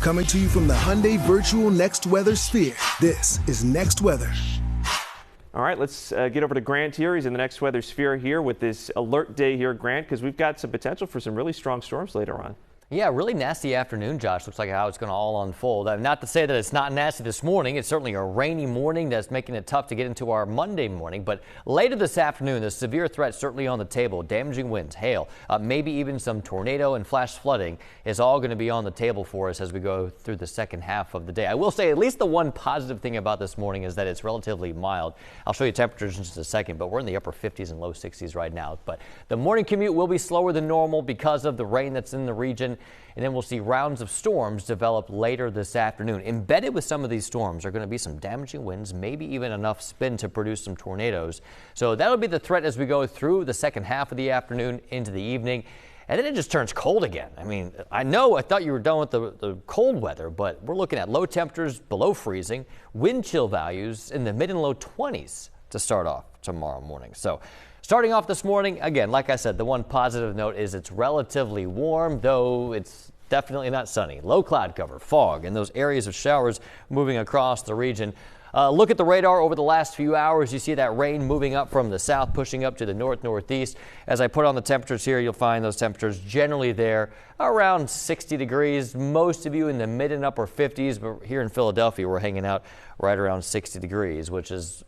Coming to you from the Hyundai Virtual Next Weather Sphere, this is Next Weather. All right, let's get over to Grant here. He's in the Next Weather Sphere here with this alert day here, Grant, because we've got some potential for some really strong storms later on. Yeah, really nasty afternoon, Josh. Looks like how it's going to all unfold. Not to say that it's not nasty this morning. It's certainly a rainy morning that's making it tough to get into our Monday morning. But later this afternoon, the severe threat certainly on the table. Damaging winds, hail, maybe even some tornado and flash flooding is all going to be on the table for us as we go through the second half of the day. I will say at least the one positive thing about this morning is that it's relatively mild. I'll show you temperatures in just a second, but we're in the upper 50s and low 60s right now. But the morning commute will be slower than normal because of the rain that's in the region. And then we'll see rounds of storms develop later this afternoon. Embedded with some of these storms are going to be some damaging winds, maybe even enough spin to produce some tornadoes. So that'll be the threat as we go through the second half of the afternoon into the evening. And then it just turns cold again. I mean, I thought you were done with the cold weather, but we're looking at low temperatures below freezing, wind chill values in the mid and low 20s to start off tomorrow morning. So starting off this morning, again, like I said, the one positive note is it's relatively warm, though it's definitely not sunny. Low cloud cover, fog, and those areas of showers moving across the region. Look at the radar over the last few hours. You see that rain moving up from the south, pushing up to the northeast. As I put on the temperatures here, you'll find those temperatures generally there around 60 degrees. Most of you in the mid and upper 50s, but here in Philadelphia, we're hanging out right around 60 degrees, which is,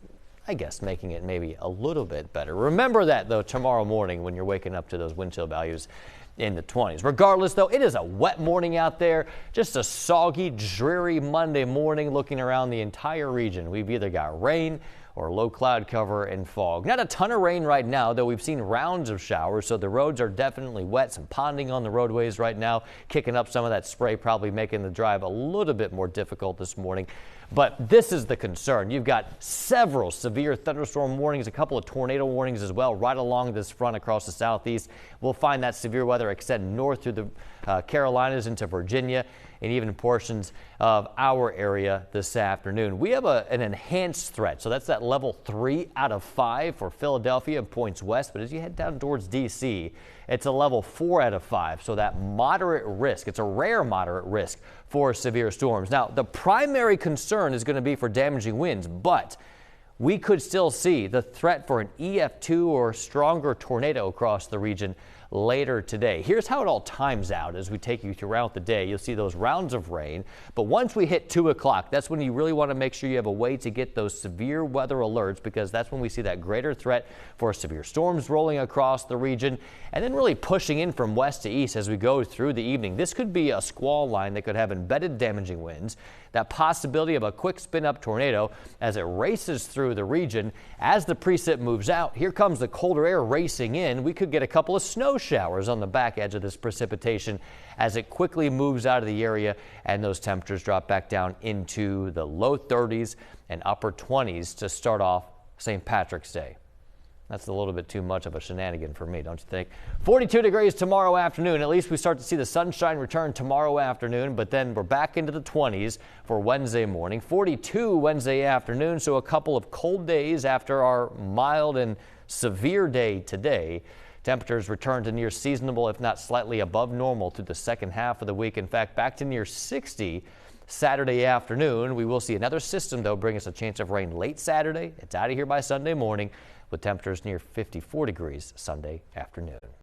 I guess, making it maybe a little bit better. Remember that, though, tomorrow morning when you're waking up to those wind chill values in the 20s. Regardless, though, it is a wet morning out there. Just a soggy, dreary Monday morning looking around the entire region. We've either got rain or low cloud cover and fog. Not a ton of rain right now, though we've seen rounds of showers, so the roads are definitely wet. Some ponding on the roadways right now, kicking up some of that spray, probably making the drive a little bit more difficult this morning. But this is the concern. You've got several severe thunderstorm warnings, a couple of tornado warnings as well, right along this front across the southeast. We'll find that severe weather extend north through the Carolinas into Virginia and even portions of our area this afternoon. We have an enhanced threat, so that's that level 3 out of 5 for Philadelphia and points west. But as you head down towards D.C., it's a level 4 out of 5, so that moderate risk. It's a rare moderate risk for severe storms. Now, the primary concern is going to be for damaging winds, but we could still see the threat for an EF2 or stronger tornado across the region later today. Here's how it all times out as we take you throughout the day. You'll see those rounds of rain, but once we hit 2 o'clock, that's when you really want to make sure you have a way to get those severe weather alerts, because that's when we see that greater threat for severe storms rolling across the region and then really pushing in from west to east as we go through the evening. This could be a squall line that could have embedded damaging winds, that possibility of a quick spin-up tornado as it races through the region. As the precip moves out, here comes the colder air racing in. We could get a couple of snow showers on the back edge of this precipitation as it quickly moves out of the area, and those temperatures drop back down into the low 30s and upper 20s to start off St. Patrick's Day. That's a little bit too much of a shenanigan for me, don't you think? 42 degrees tomorrow afternoon. At least we start to see the sunshine return tomorrow afternoon, but then we're back into the 20s for Wednesday morning. 42 Wednesday afternoon, so a couple of cold days after our mild and severe day today. Temperatures return to near seasonable, if not slightly above normal, through the second half of the week. In fact, back to near 60 Saturday afternoon. We will see another system, though, bring us a chance of rain late Saturday. It's out of here by Sunday morning with temperatures near 54 degrees Sunday afternoon.